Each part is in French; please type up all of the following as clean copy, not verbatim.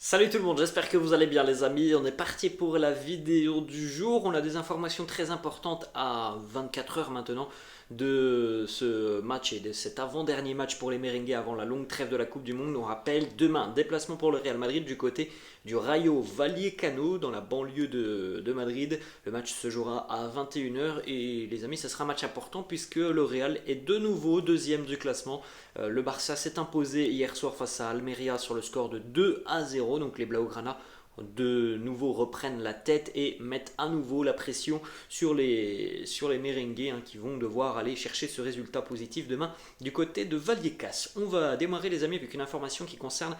Salut tout le monde, j'espère que vous allez bien les amis. On est parti pour la vidéo du jour. On a des informations très importantes à 24 heures maintenant de ce match et de cet avant-dernier match pour les Merengues avant la longue trêve de la Coupe du Monde. On rappelle demain, déplacement pour le Real Madrid du côté du Rayo Vallecano dans la banlieue de Madrid. Le match se jouera à 21 heures et les amis, ce sera un match important puisque le Real est de nouveau deuxième du classement. Le Barça s'est imposé hier soir face à Almeria sur le score de 2-0. Donc les Blaugrana de nouveau reprennent la tête et mettent à nouveau la pression sur les Merengues qui vont devoir aller chercher ce résultat positif demain du côté de Vallecas. On va démarrer les amis avec une information qui concerne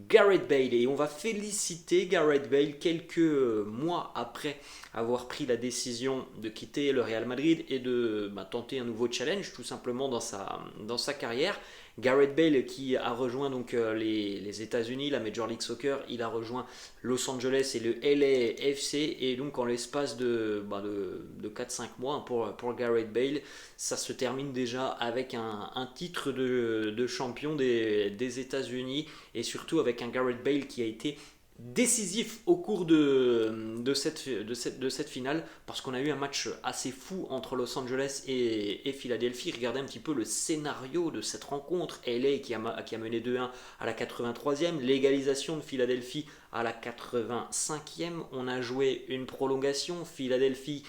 Gareth Bale et on va féliciter Gareth Bale quelques mois après avoir pris la décision de quitter le Real Madrid et de tenter un nouveau challenge tout simplement dans sa carrière. Gareth Bale qui a rejoint donc les États-Unis, la Major League Soccer, il a rejoint Los Angeles et le LAFC et donc en l'espace de 4-5 mois pour Gareth Bale, ça se termine déjà avec un titre de champion des États-Unis et surtout avec un Gareth Bale qui a été décisif au cours de cette finale parce qu'on a eu un match assez fou entre Los Angeles et Philadelphie. Regardez un petit peu le scénario de cette rencontre. LA qui a mené 2-1 à la 83e, l'égalisation de Philadelphie à la 85e. On a joué une prolongation. Philadelphie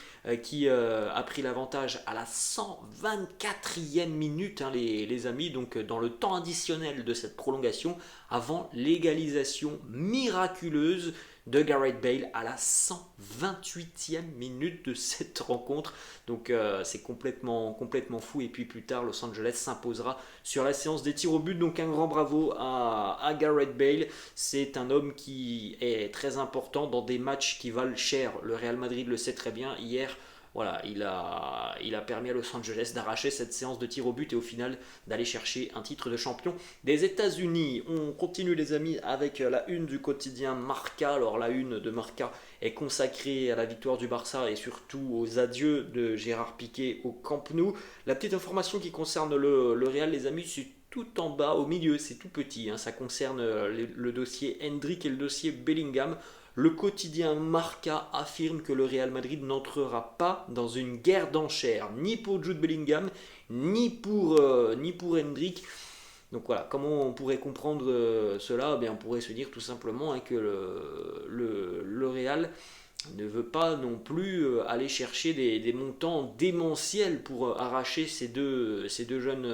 qui a pris l'avantage à la 124e minute, les amis, donc dans le temps additionnel de cette prolongation, avant l'égalisation miraculeuse de Gareth Bale à la 128e minute de cette rencontre. Donc c'est complètement fou. Et puis plus tard, Los Angeles s'imposera sur la séance des tirs au but. Donc un grand bravo à Gareth Bale. C'est un homme qui est très important dans des matchs qui valent cher. Le Real Madrid le sait très bien. Hier, voilà, il a permis à Los Angeles d'arracher cette séance de tir au but et au final d'aller chercher un titre de champion des États-Unis. On continue les amis avec la une du quotidien Marca. Alors la une de Marca est consacrée à la victoire du Barça et surtout aux adieux de Gérard Piqué au Camp Nou. La petite information qui concerne le Real les amis, c'est tout en bas au milieu, c'est tout petit, ça concerne le dossier Hendrick et le dossier Bellingham. Le quotidien Marca affirme que le Real Madrid n'entrera pas dans une guerre d'enchères, ni pour Jude Bellingham, ni pour Hendrick. Donc voilà, comment on pourrait comprendre cela? On pourrait se dire tout simplement que le Real ne veut pas non plus aller chercher des montants démentiels pour arracher ces deux jeunes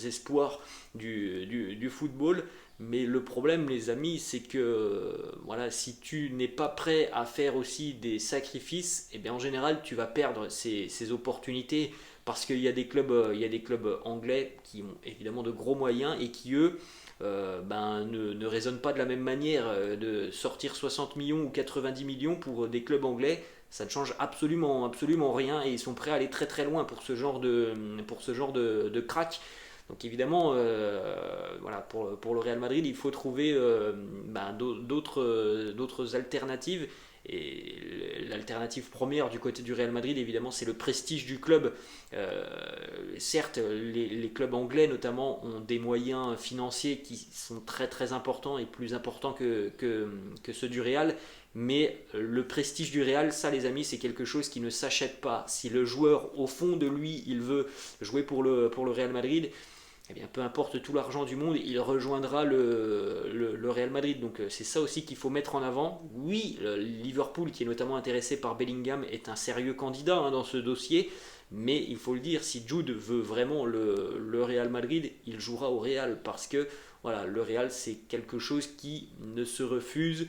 espoirs du football. Mais le problème, les amis, c'est que voilà, si tu n'es pas prêt à faire aussi des sacrifices, en général, tu vas perdre ces opportunités parce qu'il y a des clubs anglais qui ont évidemment de gros moyens et qui, eux, ne raisonnent pas de la même manière. De sortir 60 millions ou 90 millions pour des clubs anglais, ça ne change absolument rien et ils sont prêts à aller très très loin pour ce genre de crack. Donc évidemment, voilà, pour le Real Madrid, il faut trouver d'autres alternatives. Et l'alternative première du côté du Real Madrid, évidemment, c'est le prestige du club. Certes, les clubs anglais notamment ont des moyens financiers qui sont très très importants et plus importants que ceux du Real. Mais le prestige du Real, ça les amis, c'est quelque chose qui ne s'achète pas. Si le joueur, au fond de lui, il veut jouer pour le Real Madrid, peu importe tout l'argent du monde, il rejoindra le Real Madrid. Donc c'est ça aussi qu'il faut mettre en avant. Oui, Liverpool, qui est notamment intéressé par Bellingham, est un sérieux candidat dans ce dossier. Mais il faut le dire, si Jude veut vraiment le Real Madrid, il jouera au Real. Parce que voilà, le Real, c'est quelque chose qui ne se refuse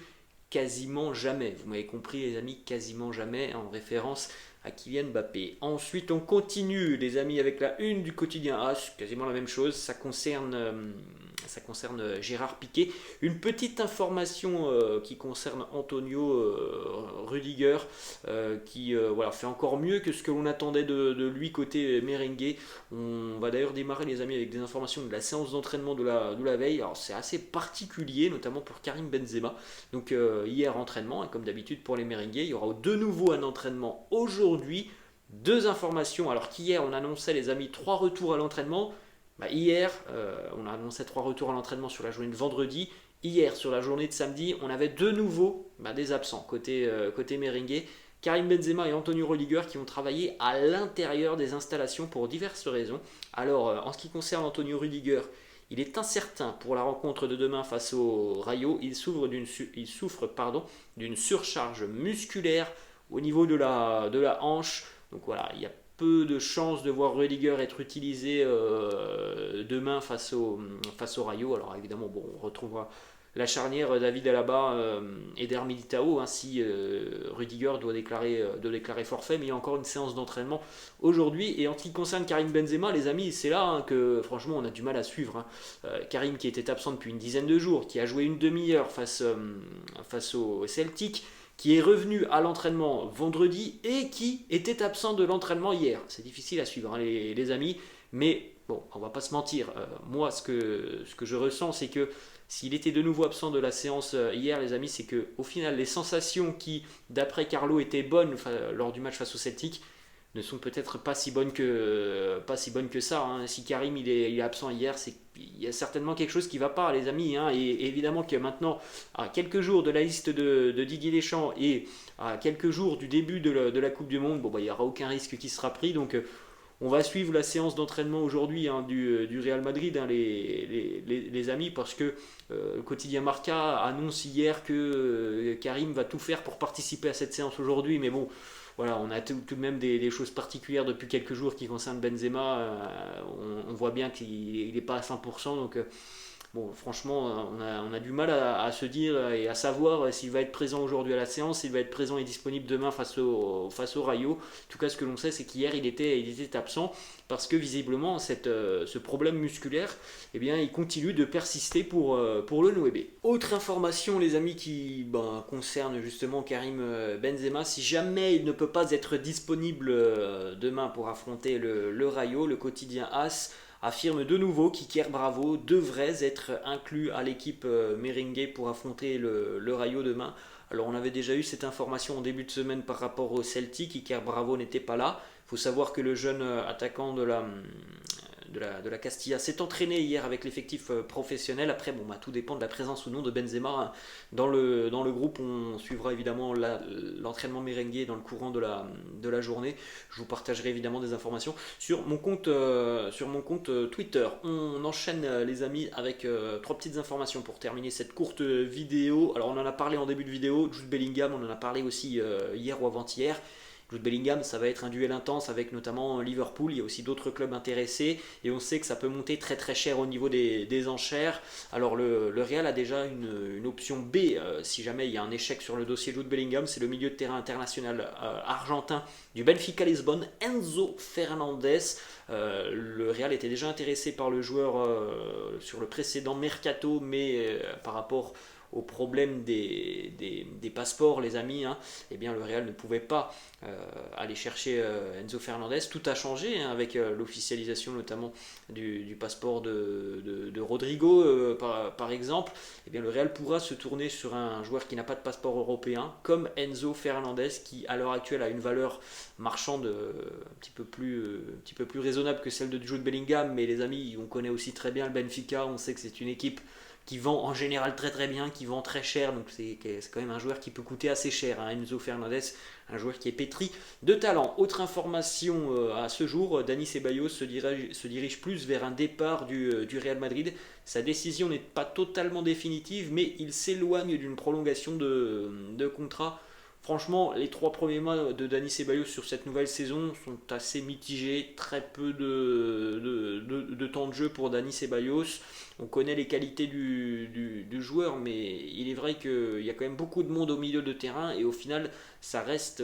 quasiment jamais. Vous m'avez compris les amis, quasiment jamais, en référence à Kylian Mbappé. Ensuite, on continue les amis avec la une du quotidien H, quasiment la même chose, ça concerne Gérard Piqué. Une petite information qui concerne Antonio Rudiger, qui voilà, fait encore mieux que ce que l'on attendait de lui côté merengue. On va d'ailleurs démarrer les amis avec des informations de la séance d'entraînement de la veille. Alors c'est assez particulier, notamment pour Karim Benzema. Donc hier entraînement, comme d'habitude pour les merengues, il y aura de nouveau un entraînement aujourd'hui. Deux informations, alors qu'hier on annonçait les amis 3 retours à l'entraînement. Hier, on a annoncé 3 retours à l'entraînement sur la journée de vendredi. Hier, sur la journée de samedi, on avait de nouveau des absents côté merengue. Karim Benzema et Antonio Rudiger qui ont travaillé à l'intérieur des installations pour diverses raisons. Alors, en ce qui concerne Antonio Rudiger, il est incertain pour la rencontre de demain face au Rayo. Il souffre d'une surcharge musculaire au niveau de la hanche. Donc voilà, il y a peu de chances de voir Rudiger être utilisé demain face au Rayo. Alors évidemment, bon, on retrouvera la charnière David Alaba et Eder Militao, hein, si Rudiger doit déclarer forfait, mais il y a encore une séance d'entraînement aujourd'hui. Et en ce qui concerne Karim Benzema, les amis, c'est là hein, que franchement on a du mal à suivre. Hein. Karim qui était absent depuis une dizaine de jours, qui a joué une demi-heure face au Celtic, qui est revenu à l'entraînement vendredi et qui était absent de l'entraînement hier. C'est difficile à suivre, hein, les amis, mais bon, on va pas se mentir. Moi, ce que je ressens, c'est que s'il était de nouveau absent de la séance hier, les amis, c'est que au final, les sensations qui, d'après Carlo, étaient bonnes lors du match face au Celtic, ne sont peut-être pas si bonnes que ça. Hein. Si Karim il est absent hier, c'est il y a certainement quelque chose qui ne va pas, les amis. Hein. Et évidemment que maintenant, à quelques jours de la liste de Didier Deschamps et à quelques jours du début de la Coupe du Monde, bon, il n'y aura aucun risque qui sera pris. Donc on va suivre la séance d'entraînement aujourd'hui hein, du Real Madrid, hein, les amis, parce que le quotidien Marca annonce hier que Karim va tout faire pour participer à cette séance aujourd'hui. Mais bon, voilà, on a tout de même des choses particulières depuis quelques jours qui concernent Benzema. On voit bien qu'il n'est pas à 100%. Donc, bon, franchement, on a du mal à se dire et à savoir s'il va être présent aujourd'hui à la séance, s'il va être présent et disponible demain face au Rayo. En tout cas, ce que l'on sait, c'est qu'hier, il était absent parce que visiblement, ce problème musculaire, eh bien, il continue de persister pour le 9. Autre information, les amis, qui concerne justement Karim Benzema, si jamais il ne peut pas être disponible demain pour affronter le Rayo, le quotidien AS affirme de nouveau qu'Iker Bravo devrait être inclus à l'équipe merengue pour affronter le Rayo demain. Alors on avait déjà eu cette information en début de semaine par rapport au Celtic, Iker Bravo n'était pas là. Il faut savoir que le jeune attaquant de la Castilla s'est entraîné hier avec l'effectif professionnel. Après, bon, tout dépend de la présence ou non de Benzema hein. Dans le groupe. On suivra évidemment l'entraînement merengue dans le courant de la journée. Je vous partagerai évidemment des informations sur mon compte Twitter. On enchaîne les amis avec trois petites informations pour terminer cette courte vidéo. Alors on en a parlé en début de vidéo, Jude Bellingham, on en a parlé aussi hier ou avant-hier. Jude Bellingham, ça va être un duel intense avec notamment Liverpool. Il y a aussi d'autres clubs intéressés et on sait que ça peut monter très très cher au niveau des enchères. Alors le Real a déjà une option B si jamais il y a un échec sur le dossier Jude Bellingham. C'est le milieu de terrain international argentin du Benfica Lisbonne, Enzo Fernandez. Le Real était déjà intéressé par le joueur sur le précédent mercato, mais par rapport au problème des passeports, les amis, hein, eh bien le Real ne pouvait pas aller chercher Enzo Fernandez. Tout a changé hein, avec l'officialisation notamment du passeport de Rodrigo, par exemple. Eh bien le Real pourra se tourner sur un joueur qui n'a pas de passeport européen, comme Enzo Fernandez, qui à l'heure actuelle a une valeur marchande un petit peu plus raisonnable que celle de Jude Bellingham. Mais les amis, on connaît aussi très bien le Benfica, on sait que c'est une équipe qui vend en général très très bien, qui vend très cher, donc c'est quand même un joueur qui peut coûter assez cher, hein. Enzo Fernandez, un joueur qui est pétri de talent. Autre information à ce jour, Dani Ceballos se dirige plus vers un départ du Real Madrid. Sa décision n'est pas totalement définitive, mais il s'éloigne d'une prolongation de contrat. Franchement, les 3 premiers mois de Dani Ceballos sur cette nouvelle saison sont assez mitigés. Très peu de temps de jeu pour Dani Ceballos. On connaît les qualités du joueur, mais il est vrai qu'il y a quand même beaucoup de monde au milieu de terrain et au final, ça reste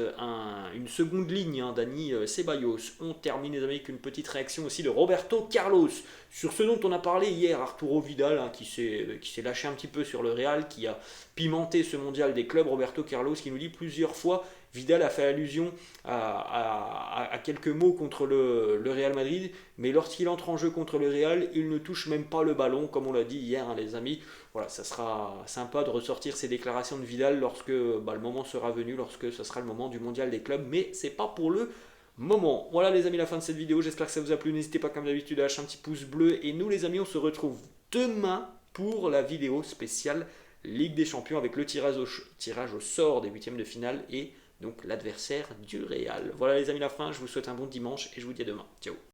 une seconde ligne, hein, Dani Ceballos. On termine les amis avec une petite réaction aussi de Roberto Carlos sur ce dont on a parlé hier, Arturo Vidal, hein, qui s'est lâché un petit peu sur le Real, qui a pimenté ce mondial des clubs. Roberto Carlos qui nous dit plusieurs fois, Vidal a fait allusion à quelques mots contre le Real Madrid, mais lorsqu'il entre en jeu contre le Real, il ne touche même pas le ballon, comme on l'a dit hier, hein, les amis. Voilà, ça sera sympa de ressortir ces déclarations de Vidal lorsque le moment sera venu, lorsque ce sera le moment du mondial des clubs, mais c'est pas pour le moment. Voilà les amis, la fin de cette vidéo, j'espère que ça vous a plu. N'hésitez pas comme d'habitude à lâcher un petit pouce bleu, et nous les amis, on se retrouve demain pour la vidéo spéciale Ligue des Champions avec le tirage au sort des huitièmes de finale et donc l'adversaire du Real. Voilà les amis, la fin, je vous souhaite un bon dimanche et je vous dis à demain. Ciao.